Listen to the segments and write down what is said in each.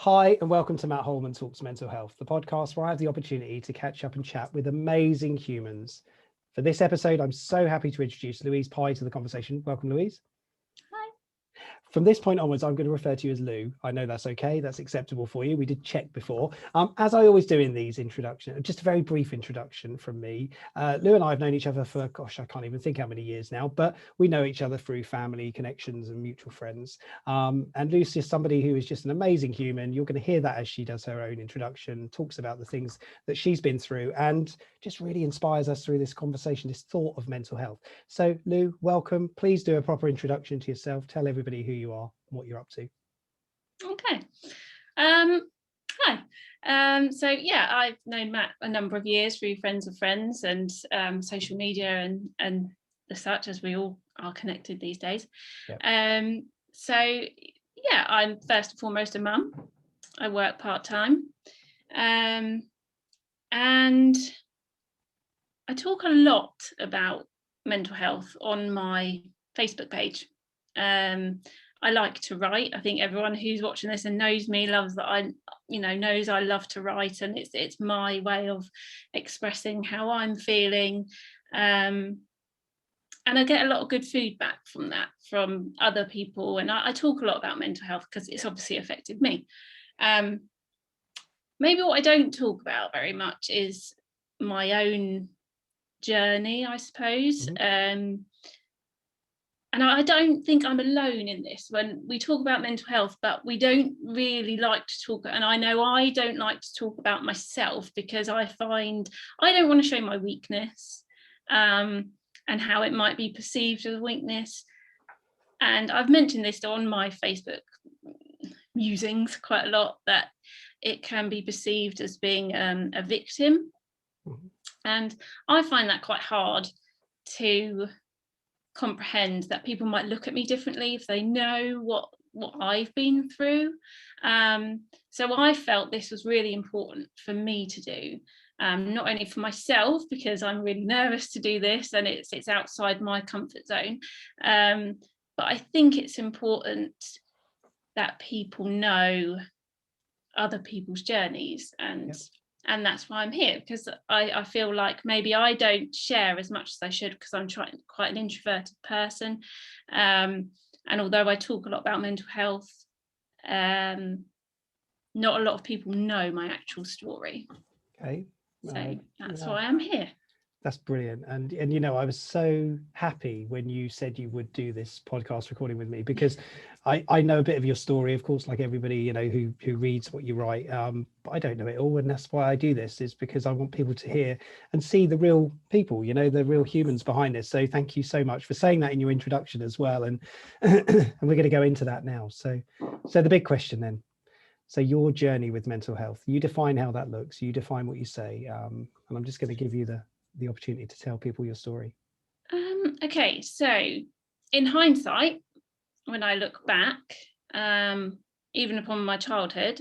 Hi, and welcome to Matt Holman Talks Mental Health, the podcast where I have the opportunity to catch up and chat with amazing humans. For this episode, I'm so happy to introduce Louise Pye to the conversation. Welcome, Louise. Hi. From this point onwards, I'm going to refer to you as Lou. I know that's okay. That's acceptable for you. We did check before. As I always do in these introductions, just a very brief introduction from me. Lou and I have known each other for, gosh, I can't even think how many years now, but we know each other through family connections and mutual friends. And Lucy is somebody who is just an amazing human. You're going to hear that as she does her own introduction, talks about the things that she's been through, and just really inspires us through this conversation, this thought of mental health. So Lou, welcome. Please do a proper introduction to yourself. Tell everybody who you are and what you're up to. Okay. Hi. So yeah, I've known Matt a number of years through friends of friends and social media and the such, as we all are connected these days. Yep. So yeah, I'm first and foremost a mum. I work part-time. And I talk a lot about mental health on my Facebook page. I like to write. I think everyone who's watching this and knows me loves that knows I love to write, and it's my way of expressing how I'm feeling. And I get a lot of good feedback from that, from other people. And I talk a lot about mental health because it's obviously affected me. Maybe what I don't talk about very much is my own journey, I suppose. Mm-hmm. And I don't think I'm alone in this when we talk about mental health, but we don't really like to talk. And I know I don't like to talk about myself because I find I don't want to show my weakness and how it might be perceived as weakness. And I've mentioned this on my Facebook musings quite a lot, that it can be perceived as being a victim. Mm-hmm. And I find that quite hard to comprehend, that people might look at me differently if they know what I've been through. So I felt this was really important for me to do, not only for myself because I'm really nervous to do this and it's outside my comfort zone, but I think it's important that people know other people's journeys, and yep. And that's why I'm here, because I feel like maybe I don't share as much as I should because I'm quite an introverted person. And although I talk a lot about mental health, not a lot of people know my actual story. Okay. So that's why I'm here. That's brilliant. And you know, I was so happy when you said you would do this podcast recording with me, because I know a bit of your story, of course, like everybody, you know, who reads what you write. But I don't know it all. And that's why I do this, is because I want people to hear and see the real people, you know, the real humans behind this. So thank you so much for saying that in your introduction as well. And and we're going to go into that now. So the big question then. So your journey with mental health, you define how that looks, you define what you say. And I'm just going to give you the opportunity to tell people your story. Okay, so in hindsight, when I look back, even upon my childhood,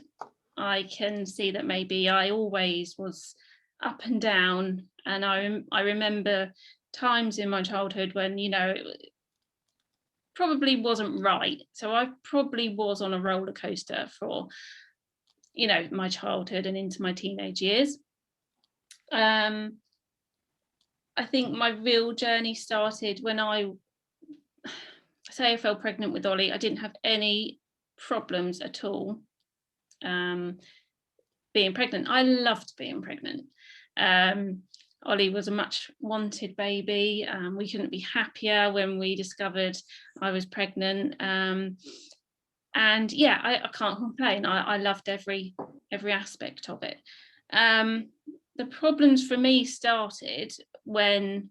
I can see that maybe I always was up and down. And I remember times in my childhood when, you know, it probably wasn't right. So I probably was on a roller coaster for, you know, my childhood and into my teenage years. I think my real journey started when I fell pregnant with Ollie. I didn't have any problems at all being pregnant. I loved being pregnant. Ollie was a much wanted baby. We couldn't be happier when we discovered I was pregnant. And yeah, I can't complain. I loved every aspect of it. The problems for me started when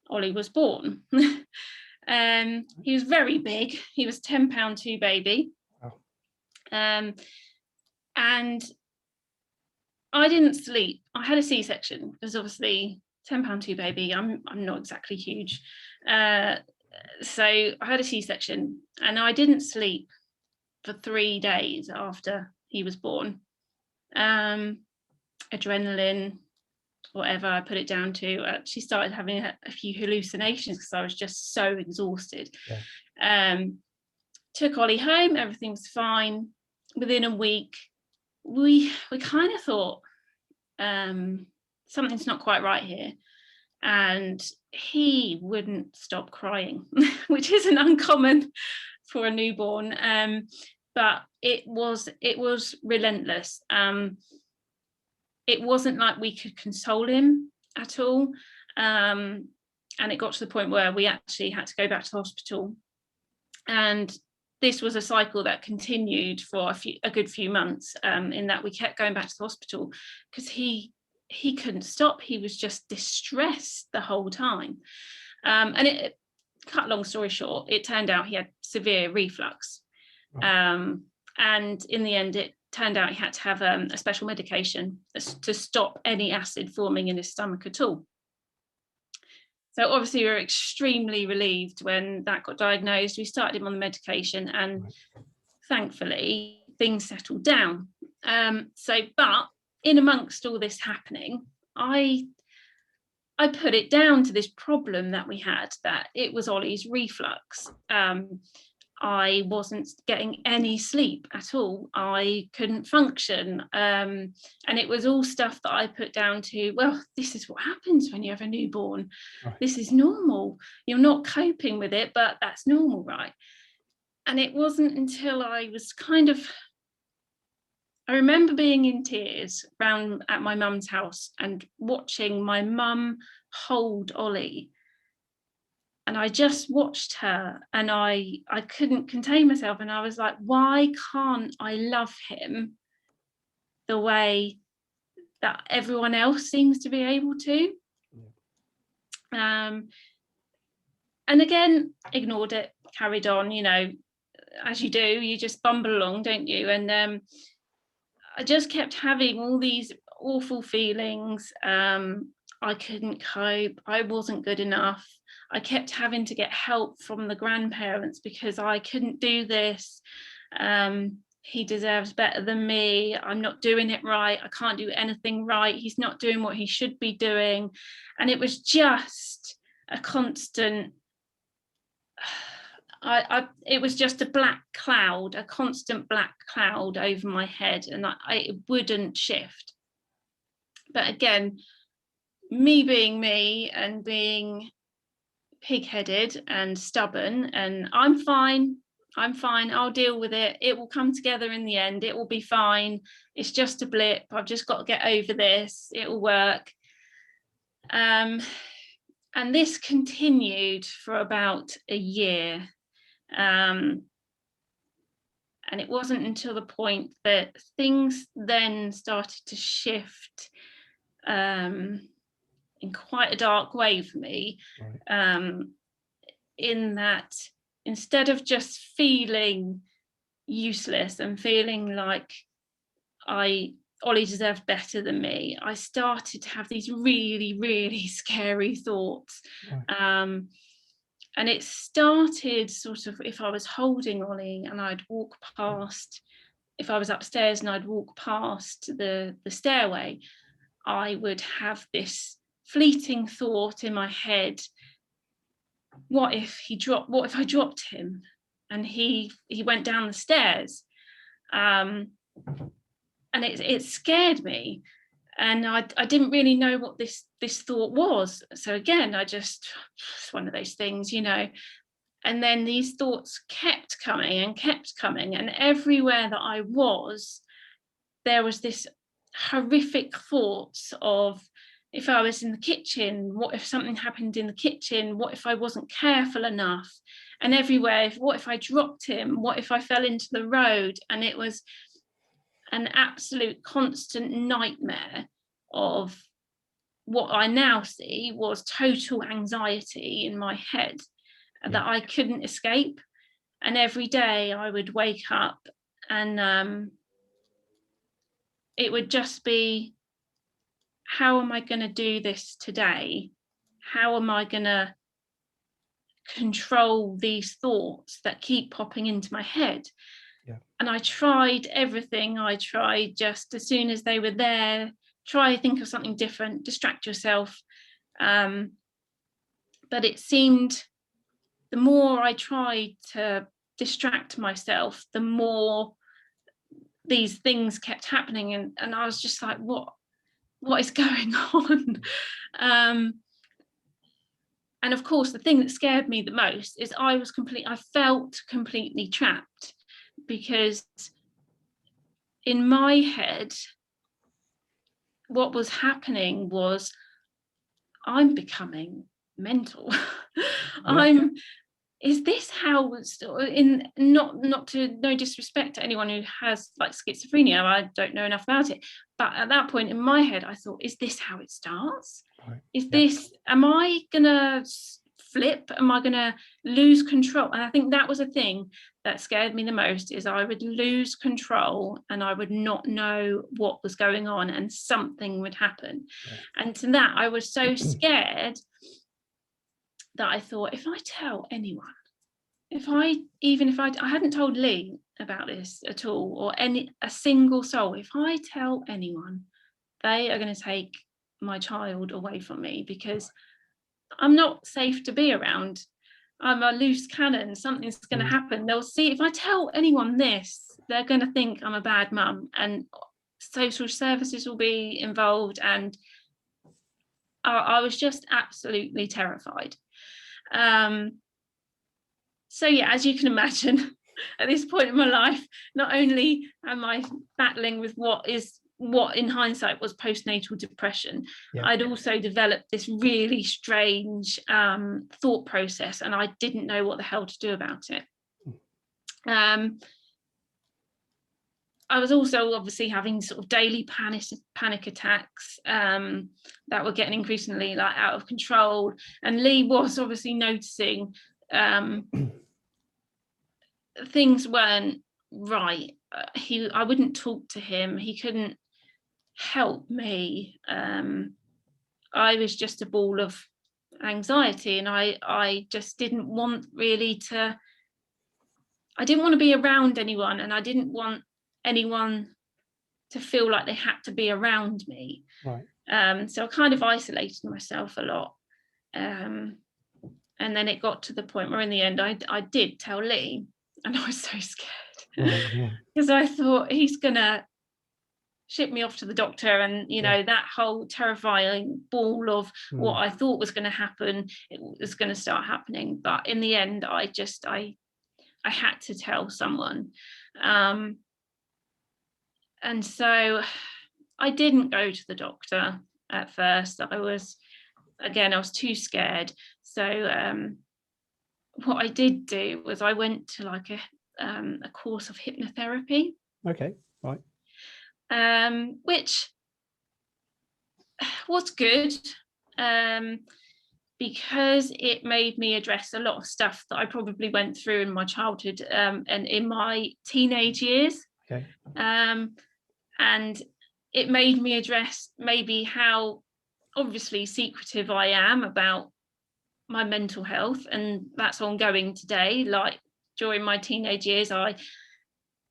Ollie was born. He was very big. He was 10 pound 2 baby. Wow. And I didn't sleep. I had a C-section because obviously 10 pound 2 baby, I'm not exactly huge. So I had a C-section and I didn't sleep for 3 days after he was born. Adrenaline, whatever I put it down to, she started having a few hallucinations because I was just so exhausted. Yeah. Took Ollie home, everything was fine. Within a week, we kind of thought something's not quite right here. And he wouldn't stop crying, which isn't uncommon for a newborn. But it was relentless. It wasn't like we could console him at all. And it got to the point where we actually had to go back to the hospital. And this was a cycle that continued for a good few months, in that we kept going back to the hospital because he couldn't stop. He was just distressed the whole time. And it, cut long story short, it turned out he had severe reflux. And in the end, it turned out he had to have a special medication to stop any acid forming in his stomach at all. So obviously we were extremely relieved when that got diagnosed. We started him on the medication, and thankfully things settled down. But in amongst all this happening, I put it down to this problem that we had, that it was Ollie's reflux. I wasn't getting any sleep at all. I couldn't function. And it was all stuff that I put down to, well, this is what happens when you have a newborn. Right. This is normal. You're not coping with it, but that's normal, right? And it wasn't until I was I remember being in tears round at my mum's house and watching my mum hold Ollie. And I just watched her, and I couldn't contain myself. And I was like, why can't I love him the way that everyone else seems to be able to? And again, ignored it, carried on, as you do, you just bumble along, don't you? And I just kept having all these awful feelings. I couldn't cope. I wasn't good enough. I kept having to get help from the grandparents because I couldn't do this. He deserves better than me. I'm not doing it right. I can't do anything right. He's not doing what he should be doing. And it was just a constant, it was just a black cloud, a constant black cloud over my head, and it wouldn't shift. But again, me being me and being pig-headed and stubborn, and I'm fine, I'll deal with it, it will come together in the end, it will be fine, it's just a blip, I've just got to get over this, it will work. And this continued for about a year. And it wasn't until the point that things then started to shift in quite a dark way for me, right. In that instead of just feeling useless and feeling like Ollie deserved better than me, I started to have these really, really scary thoughts. Right. And it started sort of, if I was holding Ollie and I'd walk past, if I was upstairs and I'd walk past the stairway, I would have this fleeting thought in my head, what if I dropped him and he went down the stairs? And it scared me, and I didn't really know what this thought was. So again, it's one of those things, and then these thoughts kept coming, and everywhere that I was, there was this horrific thoughts of, if I was in the kitchen, what if something happened in the kitchen? What if I wasn't careful enough? And everywhere, what if I dropped him? What if I fell into the road? And it was an absolute constant nightmare of what I now see was total anxiety in my head that I couldn't escape. And every day I would wake up and it would just be, how am I going to do this today? How am I going to control these thoughts that keep popping into my head? Yeah. And I tried everything. I tried, just as soon as they were there, try to think of something different, distract yourself. But it seemed the more I tried to distract myself, the more these things kept happening, and I was just like, what is going on? And of course, the thing that scared me the most is I felt completely trapped, because in my head, what was happening was I'm becoming mental. Is this how it's not to no disrespect to anyone who has like schizophrenia, I don't know enough about it, but at that point in my head I thought, is this how it starts? Right. Is this, am I gonna flip? Am I gonna lose control? And I think that was a thing that scared me the most, is I would lose control and I would not know what was going on and something would happen. And to that I was so scared that I thought, if I tell anyone, if I hadn't told Lee about this at all, or a single soul, if I tell anyone, they are going to take my child away from me, because I'm not safe to be around. I'm a loose cannon. Something's going to happen. They'll see, if I tell anyone this, they're going to think I'm a bad mum, and social services will be involved. And I was just absolutely terrified. So yeah, as you can imagine, at this point in my life, not only am I battling with what in hindsight was postnatal depression, I'd also developed this really strange thought process, and I didn't know what the hell to do about it. I was also obviously having sort of daily panic attacks that were getting increasingly like out of control, and Lee was obviously noticing things weren't right. I wouldn't talk to him. He couldn't help me. I was just a ball of anxiety, and I just didn't want really to. I didn't want to be around anyone, and I didn't want anyone to feel like they had to be around me. Right. So I kind of isolated myself a lot. And then it got to the point where in the end I did tell Lee, and I was so scared, because I thought he's gonna ship me off to the doctor, and that whole terrifying ball of what I thought was going to happen, it was going to start happening. But in the end, I had to tell someone, and so I didn't go to the doctor at first. I was too scared. So what I did do was I went to like a course of hypnotherapy. Okay, right. Which was good, because it made me address a lot of stuff that I probably went through in my childhood and in my teenage years. Okay. And it made me address maybe how obviously secretive I am about my mental health, and that's ongoing today. Like during my teenage years, I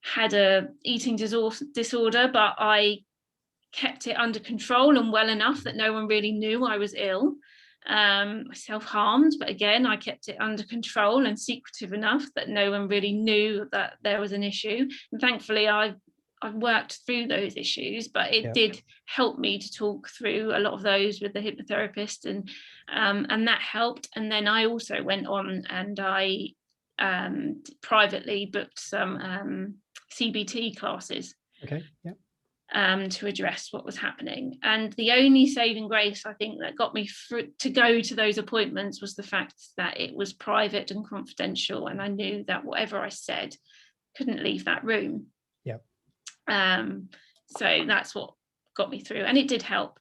had a eating disorder, but I kept it under control and well enough that no one really knew I was ill. I self-harmed, but again, I kept it under control and secretive enough that no one really knew that there was an issue. And thankfully, I've worked through those issues, but it did help me to talk through a lot of those with the hypnotherapist, and that helped. And then I also went on and I privately booked some CBT classes. Okay. To address what was happening. And the only saving grace I think that got me to go to those appointments was the fact that it was private and confidential, and I knew that whatever I said couldn't leave that room. So that's what got me through, and it did help.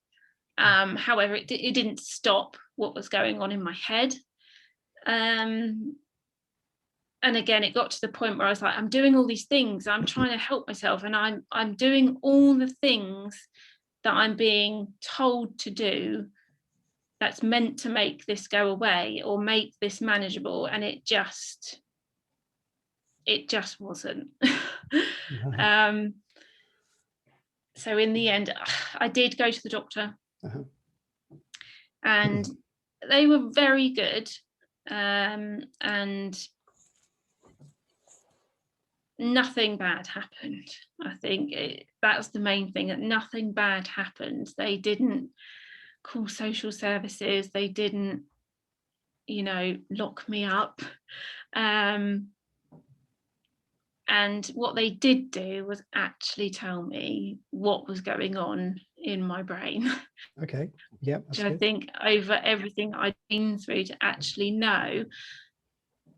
However, it didn't stop what was going on in my head. And again, it got to the point where I was like, I'm doing all these things, I'm trying to help myself, and I'm doing all the things that I'm being told to do that's meant to make this go away or make this manageable, and it just wasn't. So in the end, I did go to the doctor, and they were very good, and nothing bad happened. I think that's the main thing, that nothing bad happened. They didn't call social services, they didn't, you know, lock me up. And what they did do was actually tell me what was going on in my brain. Okay. Yeah. Which I think, over everything I'd been through, to actually know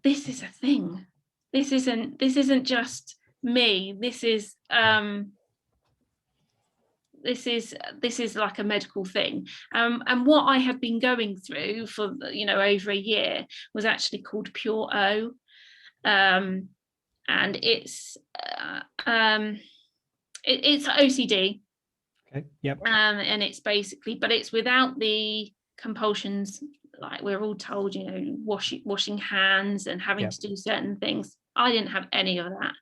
this is a thing. This isn't just me. This is like a medical thing. And what I had been going through for, you know, over a year was actually called Pure O. And it's OCD. Okay. Yep. And it's basically, but it's without the compulsions, like we're all told, you know, washing hands and having to do certain things. I didn't have any of that.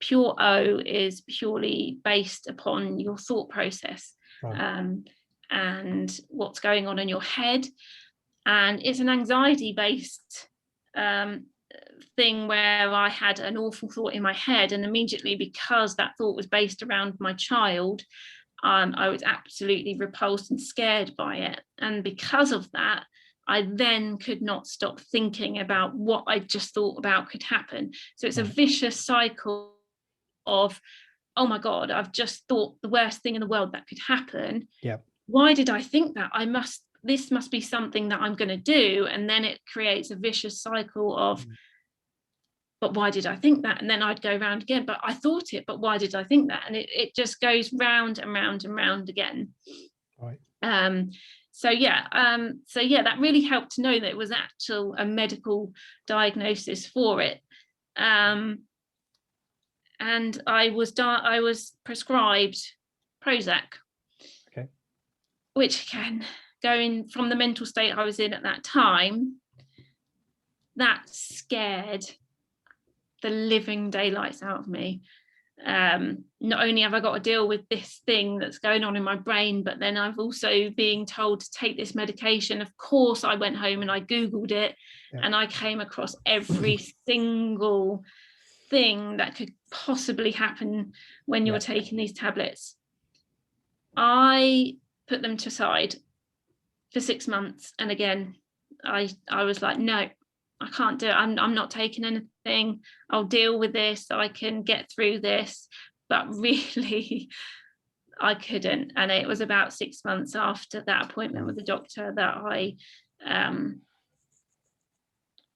Pure O is purely based upon your thought process, and what's going on in your head. And it's an anxiety based thing where I had an awful thought in my head, and immediately, because that thought was based around my child, I was absolutely repulsed and scared by it. And because of that, I then could not stop thinking about what I just thought about could happen. So it's a vicious cycle of, oh my God, I've just thought the worst thing in the world that could happen. Yeah. Why did I think that? This must be something that I'm going to do. And then it creates a vicious cycle of, but why did I think that? And then I'd go round again, but I thought it, but why did I think that? And it just goes round and round and round again. Right. So that really helped to know that it was a medical diagnosis for it. And I was prescribed Prozac. Okay. Which, again, going from the mental state I was in at that time, that scared the living daylights out of me. Not only have I got to deal with this thing that's going on in my brain, but then I've also being told to take this medication. Of course, I went home and I Googled it, and I came across every single thing that could possibly happen when you're taking these tablets. I put them to side for 6 months, and again, I was like, no, I can't do it. I'm not taking anything. I'll deal with this. I can get through this. But really, I couldn't. And it was about 6 months after that appointment with the doctor that I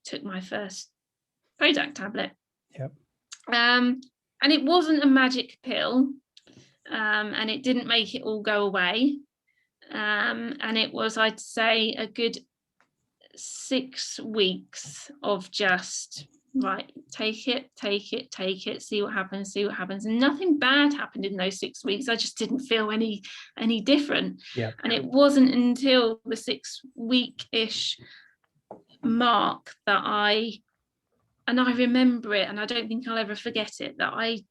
took my first Prozac tablet. Yep. And it wasn't a magic pill, and it didn't make it all go away. And it was, I'd say, a good 6 weeks of just, right, take it, see what happens. And nothing bad happened in those 6 weeks. I just didn't feel any different. Yeah. And it wasn't until the 6 week-ish mark that I remember it, and I don't think I'll ever forget it, that I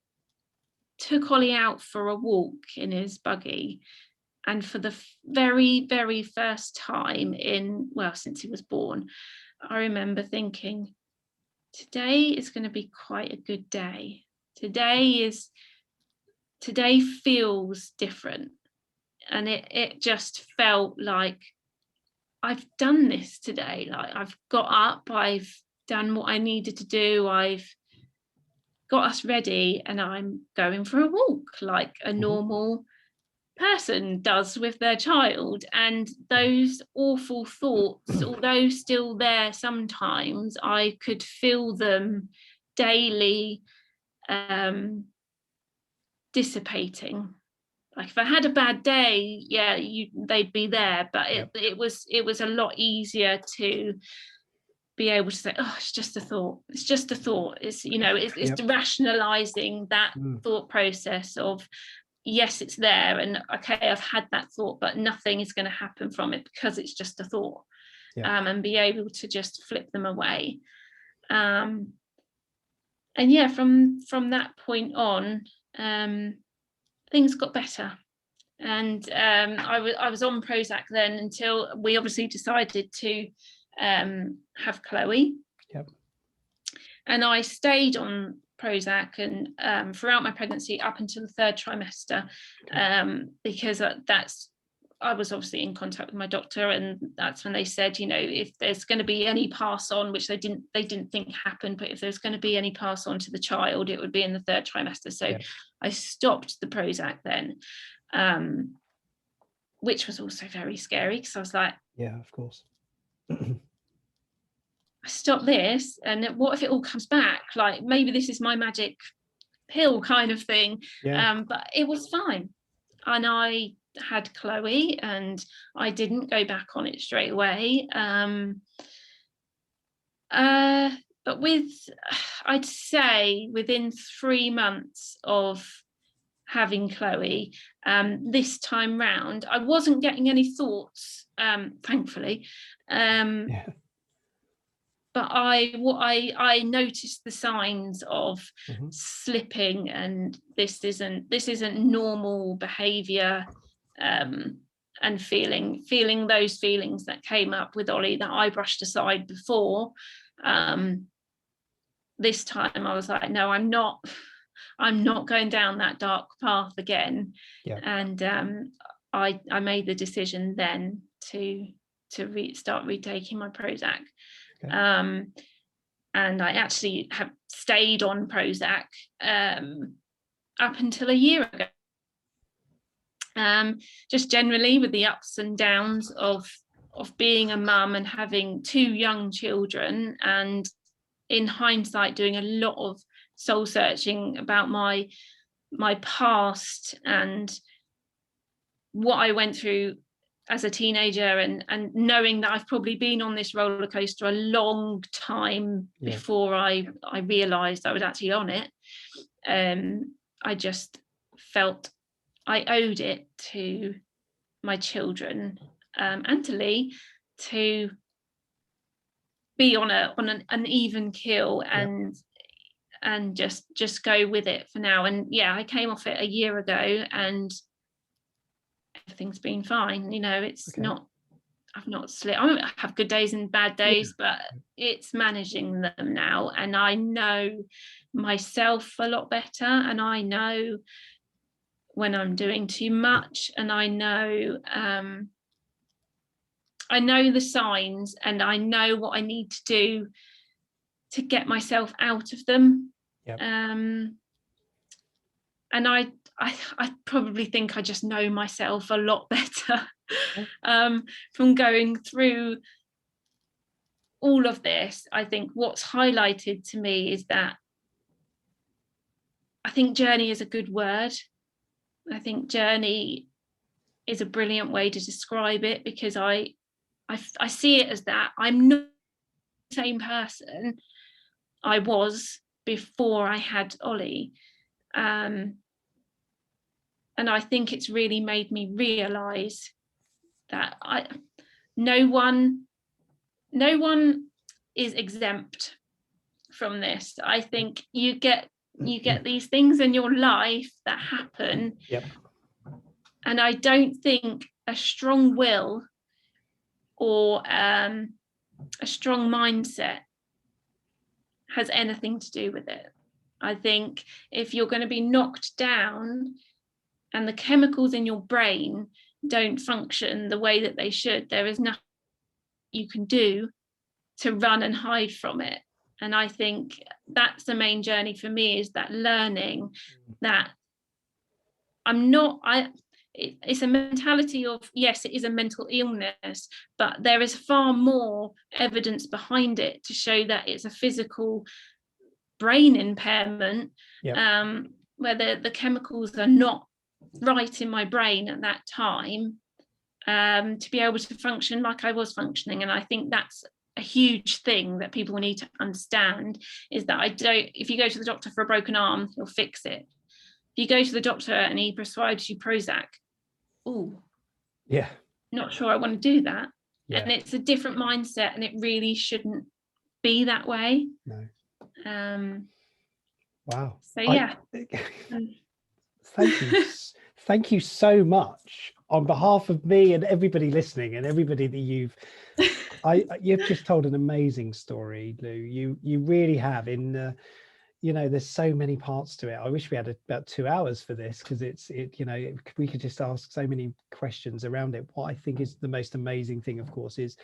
took Ollie out for a walk in his buggy. And for the very, very first time since he was born, I remember thinking, today is going to be quite a good day. Today feels different. And it just felt like I've done this today. Like, I've got up, I've done what I needed to do, I've got us ready, and I'm going for a walk like a normal person does with their child. And those awful thoughts, although still there sometimes, I could feel them daily dissipating. Like, if I had a bad day, they'd be there, but it was a lot easier to be able to say, oh, it's just a thought. It's, you know, it's rationalizing that thought process of, yes, it's there, and okay, I've had that thought, but nothing is going to happen from it because it's just a thought. And be able to just flip them away. And from that point on, things got better. And I was on Prozac then until we obviously decided to have Chloe. Yep. And I stayed on Prozac and throughout my pregnancy up until the 3rd trimester, because I was obviously in contact with my doctor, and that's when they said, you know, if there's going to be any pass on, which they didn't think happened, but if there's going to be any pass on to the child, it would be in the 3rd trimester. So I stopped the Prozac then, which was also very scary, because I was like, yeah, of course. I stopped this, and what if it all comes back? Like, maybe this is my magic pill kind of thing. But it was fine, and I had Chloe, and I didn't go back on it straight away. But I'd say within 3 months of having Chloe, this time round, I wasn't getting any thoughts, thankfully. But I noticed the signs of slipping, and this isn't normal behavior, and feeling those feelings that came up with Ollie that I brushed aside before. This time I was like, no, I'm not going down that dark path again. And I made the decision then to start retaking my Prozac. And I actually have stayed on Prozac up until a year ago. Just generally with the ups and downs of being a mum and having 2 young children, and in hindsight doing a lot of soul searching about my past and what I went through as a teenager, and knowing that I've probably been on this roller coaster a long time before I realized I was actually on it. I just felt I owed it to my children, and to Lee, to be on an even keel, and just go with it for now. And I came off it a year ago, and everything's been fine. You know, it's not, I've not slipped. I have good days and bad days, but it's managing them now, and I know myself a lot better, and I know when I'm doing too much, and I know the signs, and I know what I need to do to get myself out of them. And I probably think I just know myself a lot better from going through all of this. I think what's highlighted to me is that I think journey is a good word. I think journey is a brilliant way to describe it, because I see it as that I'm not the same person I was before I had Ollie. And I think it's really made me realize that no one is exempt from this. I think you get these things in your life that happen. And I don't think a strong will or a strong mindset has anything to do with it. I think if you're going to be knocked down and the chemicals in your brain don't function the way that they should, there is nothing you can do to run and hide from it. And I think that's the main journey for me, is that learning that it's a mentality of, yes, it is a mental illness, but there is far more evidence behind it to show that it's a physical brain impairment, where the chemicals are not right in my brain at that time, to be able to function like I was functioning. And I think that's a huge thing that people need to understand, is that if you go to the doctor for a broken arm, he'll fix it. If you go to the doctor and he prescribes you Prozac, not sure I want to do that. And it's a different mindset, and it really shouldn't be that way. Wow. So thank you so much on behalf of me and everybody listening, and everybody that you've just told an amazing story, Lou. You really have. you know, there's so many parts to it. I wish we had about 2 hours for this, because we could just ask so many questions around it. What I think is the most amazing thing, of course, is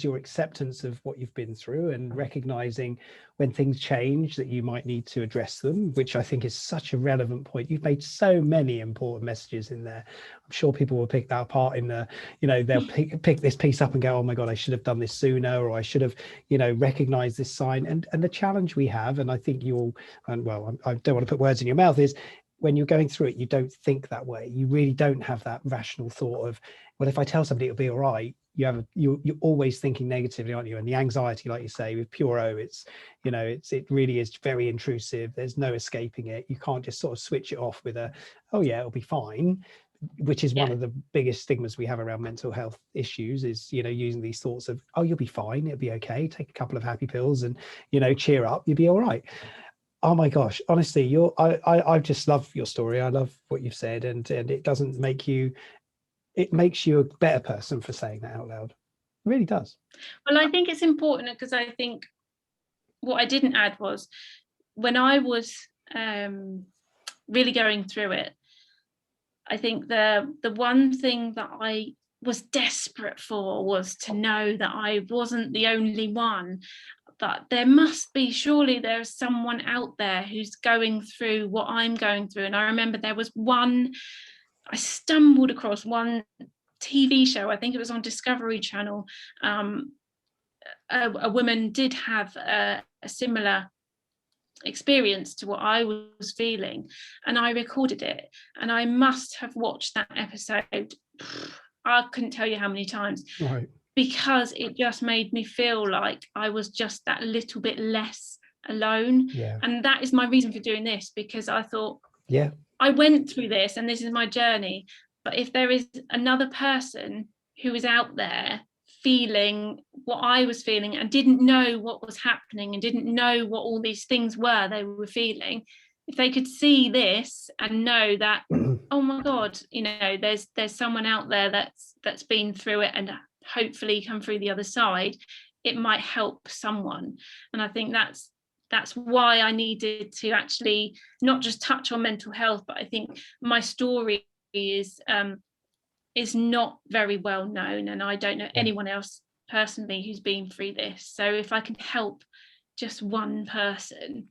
your acceptance of what you've been through, and recognizing when things change that you might need to address them, which I think is such a relevant point. You've made so many important messages in there. I'm sure people will pick that apart in the, they'll pick this piece up and go, oh my God, I should have done this sooner, or I should have, recognized this sign. And the challenge we have, and I think I don't want to put words in your mouth, is when you're going through it, you don't think that way. You really don't have that rational thought of, well, if I tell somebody it'll be all right. You're always thinking negatively, aren't you? And the anxiety, like you say, with Pure O, it really is very intrusive. There's no escaping it. You can't just sort of switch it off with a, oh yeah, it'll be fine, which is one of the biggest stigmas we have around mental health issues, is, using these thoughts of, oh, you'll be fine, it'll be okay, take a couple of happy pills and, cheer up, you'll be all right. Oh my gosh, honestly, I just love your story. I love what you've said, and it doesn't make you, it makes you a better person for saying that out loud. It really does. Well, I think it's important, because I think what I didn't add was, when I was really going through it, I think the one thing that I was desperate for was to know that I wasn't the only one, that there must be, surely there's someone out there who's going through what I'm going through. And I remember there was I stumbled across one TV show, I think it was on Discovery Channel. A woman did have a similar experience to what I was feeling, and I recorded it, and I must have watched that episode, I couldn't tell you how many times, right, because it just made me feel like I was just that little bit less alone. And that is my reason for doing this, because I thought, I went through this and this is my journey, but if there is another person who is out there feeling what I was feeling and didn't know what was happening and didn't know what all these things were they were feeling, if they could see this and know that, oh my God, there's someone out there that's been through it and hopefully come through the other side, it might help someone. And I think that's why I needed to actually not just touch on mental health, but I think my story is not very well known, and I don't know anyone else personally who's been through this. So if I can help just one person,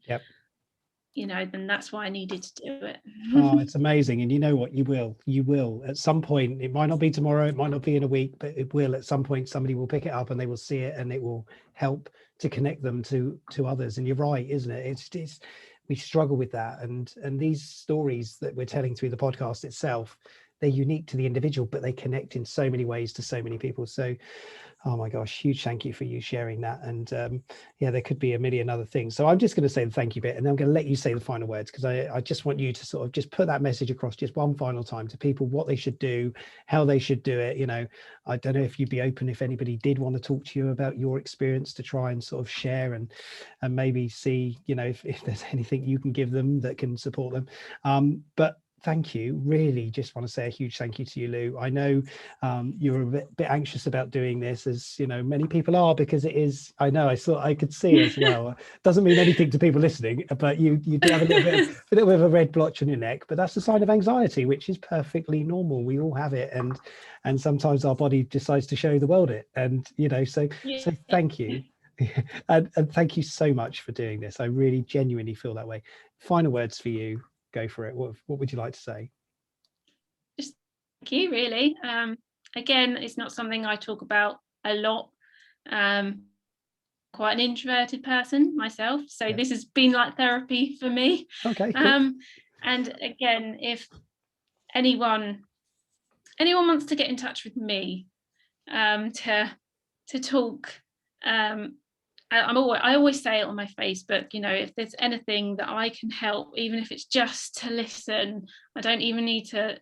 then that's why I needed to do it. Oh, it's amazing. And you know what, you will at some point. It might not be tomorrow, it might not be in a week, but it will at some point. Somebody will pick it up and they will see it, and it will help to connect them to others. And you're right, isn't it? It's we struggle with that, and these stories that we're telling through the podcast itself, they're unique to the individual, but they connect in so many ways to so many people. So, oh my gosh, huge thank you for you sharing that. And there could be a million other things. So I'm just going to say the thank you bit, and then I'm going to let you say the final words, because I just want you to sort of just put that message across just one final time to people, what they should do, how they should do it. I don't know if you'd be open, if anybody did want to talk to you about your experience, to try and sort of share and maybe see, if there's anything you can give them that can support them. But thank you. Really just want to say a huge thank you to you, Lou. I know you're a bit anxious about doing this, as many people are, because it is, I know, I could see as well. Doesn't mean anything to people listening, but you do have a little bit of a red blotch on your neck, but that's a sign of anxiety, which is perfectly normal. We all have it, and sometimes our body decides to show the world it, and so thank you. and thank you so much for doing this. I really genuinely feel that way. Final words for you. Go for it. What would you like to say? Just thank you, really. Again, it's not something I talk about a lot. Quite an introverted person myself, so this has been like therapy for me. Okay, cool. And again, if anyone wants to get in touch with me to talk, I always say it on my Facebook, if there's anything that I can help, even if it's just to listen, I don't even need to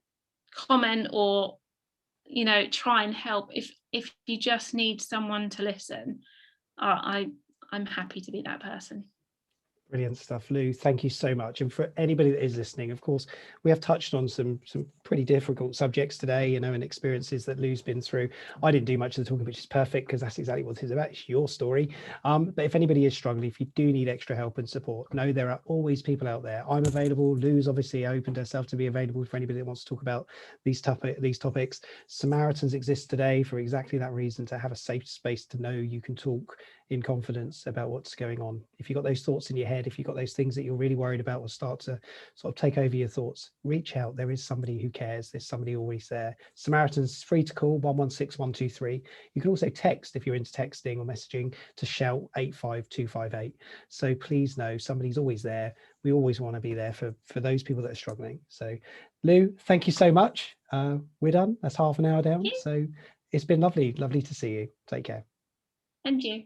comment or try and help. If you just need someone to listen, I'm happy to be that person. Brilliant stuff, Lou. Thank you so much. And for anybody that is listening, of course, we have touched on some pretty difficult subjects today, you know, and experiences that Lou's been through. I didn't do much of the talking, which is perfect because that's exactly what it is about. It's your story. But if anybody is struggling, if you do need extra help and support, know there are always people out there. I'm available. Lou's obviously opened herself to be available for anybody that wants to talk about these topics. Samaritans exist today for exactly that reason, to have a safe space to know you can talk in confidence about what's going on. If you've got those thoughts in your head, if you've got those things that you're really worried about will start to sort of take over your thoughts, reach out. There is somebody who cares. There's somebody always there. Samaritans, free to call 116 123. You can also text if you're into texting or messaging to shout 85258. So please know somebody's always there. We always want to be there for those people that are struggling. So Lou, thank you so much. We're done. That's half an hour down. So it's been lovely to see you. Take care. And you.